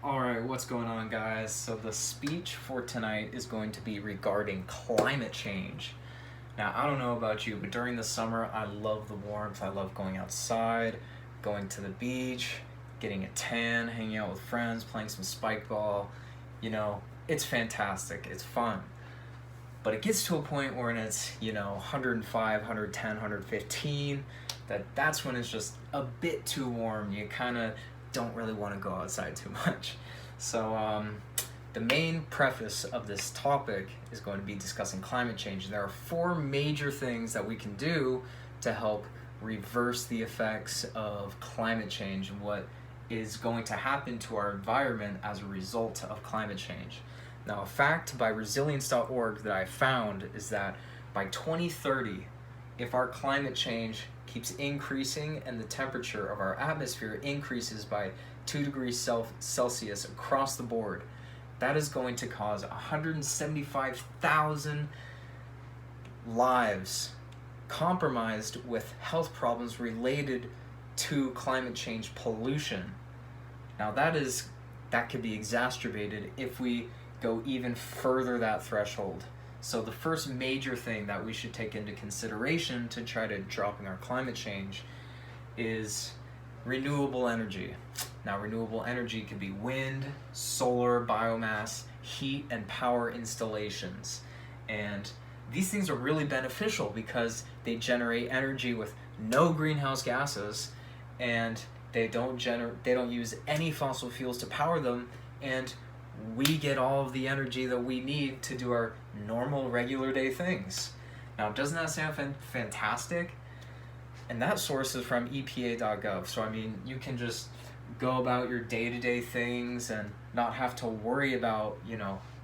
Alright, what's going on, guys? So, the speech for tonight is going to be regarding climate change. Now, I don't know about you, but during the summer, I love the warmth. I love going outside, going to the beach, getting a tan, hanging out with friends, playing some spike ball. It's fantastic. It's fun. But it gets to a point where it's, 105, 110, 115, that's when it's just a bit too warm. You kind of don't really want to go outside too much. So, the main preface of this topic is going to be discussing climate change. There are four major things that we can do to help reverse the effects of climate change and what is going to happen to our environment as a result of climate change. Now, a fact by resilience.org that I found is that by 2030, if our climate change keeps increasing and the temperature of our atmosphere increases by 2 degrees Celsius across the board, that is going to cause 175,000 lives compromised with health problems related to climate change pollution. Now that could be exacerbated if we go even further that threshold. So the first major thing that we should take into consideration to try to dropping our climate change is renewable energy. Now, renewable energy could be wind, solar, biomass, heat, and power installations. And these things are really beneficial because they generate energy with no greenhouse gases, and they don't use any fossil fuels to power them, and we get all of the energy that we need to do our normal, regular day things. Now, doesn't that sound fantastic? And that source is from EPA.gov. So, you can just go about your day-to-day things and not have to worry about,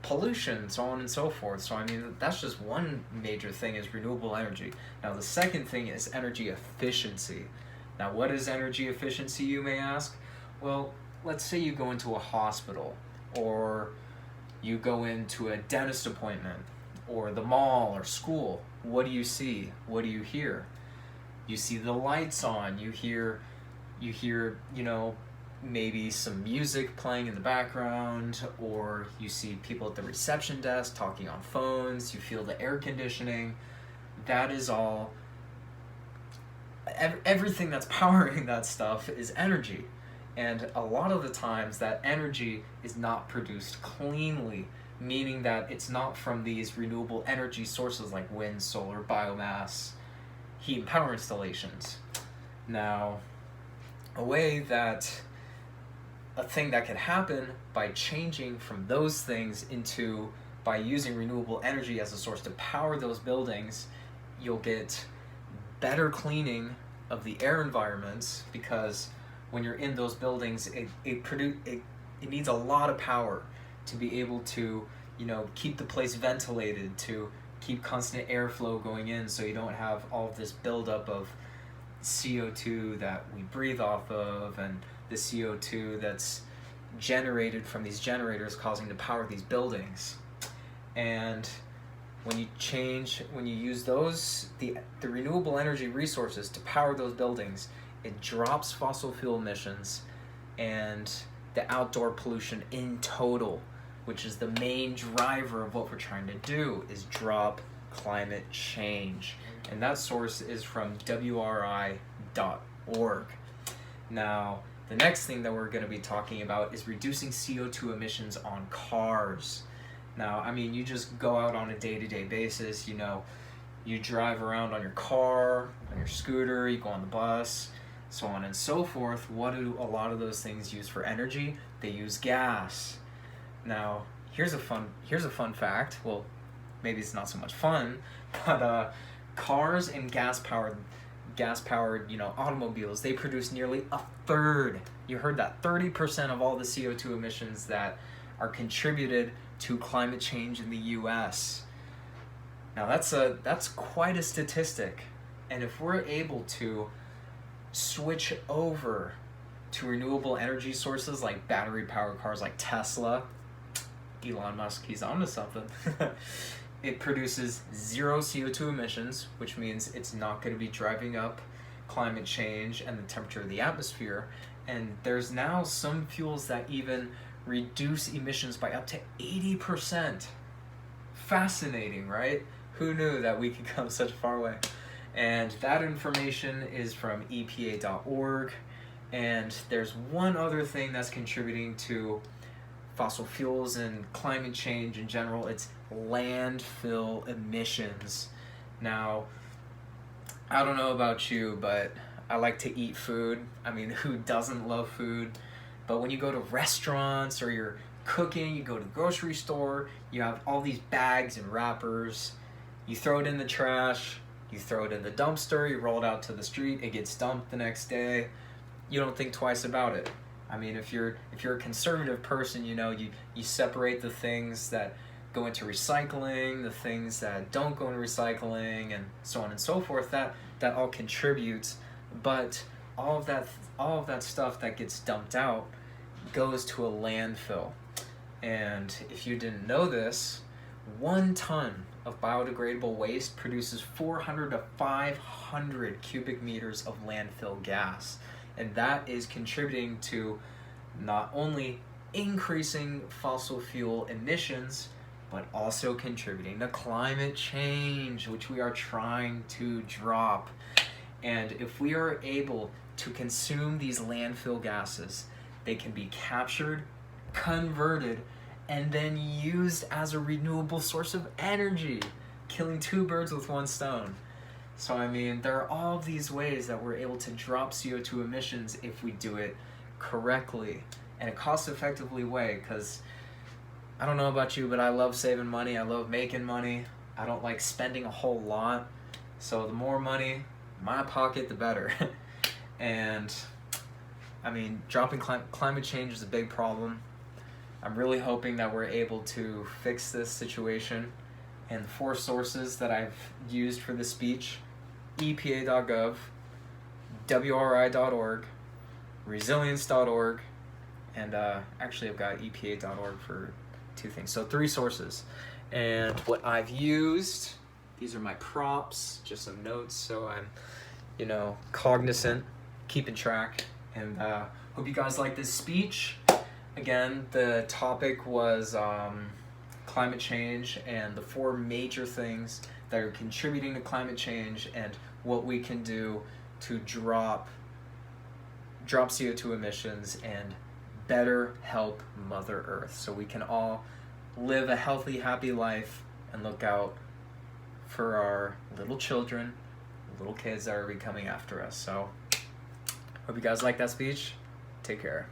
pollution, so on and so forth. So, that's just one major thing is renewable energy. Now, the second thing is energy efficiency. Now, what is energy efficiency, you may ask? Well, let's say you go into a hospital, or you go into a dentist appointment, or the mall or school. What do you see? What do you hear? You see the lights on. You hear, maybe some music playing in the background, or you see people at the reception desk talking on phones. You feel the air conditioning. That is all. Everything that's powering that stuff is energy. And a lot of the times that energy is not produced cleanly, meaning that it's not from these renewable energy sources like wind, solar, biomass, heat and power installations. Now, a thing that could happen by changing from those things by using renewable energy as a source to power those buildings, you'll get better cleaning of the air environments, because when you're in those buildings, it needs a lot of power to be able to, keep the place ventilated, to keep constant airflow going in, so you don't have all of this buildup of CO2 that we breathe off of, and the CO2 that's generated from these generators causing to power these buildings. And when you use the renewable energy resources to power those buildings, it drops fossil fuel emissions and the outdoor pollution in total, which is the main driver of what we're trying to do, is drop climate change. And that source is from WRI.org. Now, the next thing that we're going to be talking about is reducing CO2 emissions on cars. Now, you just go out on a day-to-day basis, you drive around on your car, on your scooter, you go on the bus, so on and so forth. What do a lot of those things use for energy? They use gas. Now, here's a fun fact. Well, maybe it's not so much fun, but cars and gas-powered, automobiles, they produce nearly a third. You heard that, 30% of all the CO2 emissions that are contributed to climate change in the U.S. Now, that's quite a statistic. And if we're able to switch over to renewable energy sources like battery-powered cars like Tesla, Elon Musk, he's onto something. It produces zero CO2 emissions, which means it's not going to be driving up climate change and the temperature of the atmosphere. And there's now some fuels that even reduce emissions by up to 80%. Fascinating, right? Who knew that we could come such a far way? And that information is from EPA.org. And there's one other thing that's contributing to fossil fuels and climate change in general. It's landfill emissions. Now, I don't know about you, but I like to eat food. I mean, who doesn't love food? But when you go to restaurants or you're cooking, you go to the grocery store, you have all these bags and wrappers. You throw it in the trash, you throw it in the dumpster, you roll it out to the street, it gets dumped the next day. You don't think twice about it. I mean, if you're a conservative person, you know, you separate the things that go into recycling, the things that don't go into recycling, and so on and so forth. That all contributes, but all of that stuff that gets dumped out goes to a landfill. And if you didn't know this, 1 ton of biodegradable waste produces 400 to 500 cubic meters of landfill gas. And that is contributing to not only increasing fossil fuel emissions, but also contributing to climate change, which we are trying to drop. And if we are able to consume these landfill gases, they can be captured, converted, and then used as a renewable source of energy, killing 2 birds with 1 stone. So I mean, there are all these ways that we're able to drop CO2 emissions if we do it correctly in a cost-effectively way, because I don't know about you, but I love saving money, I love making money, I don't like spending a whole lot, so the more money in my pocket, the better. And I mean, dropping climate change is a big problem. I'm really hoping that we're able to fix this situation. And the 4 sources that I've used for this speech: EPA.gov, WRI.org, resilience.org, and actually I've got EPA.org for 2 things. So 3 sources. And what I've used, these are my props, just some notes, so I'm, you know, cognizant, keeping track. And hope you guys like this speech. Again, the topic was climate change and the 4 major things that are contributing to climate change and what we can do to drop CO2 emissions and better help Mother Earth so we can all live a healthy, happy life and look out for our little children, little kids that are coming after us. So hope you guys like that speech. Take care.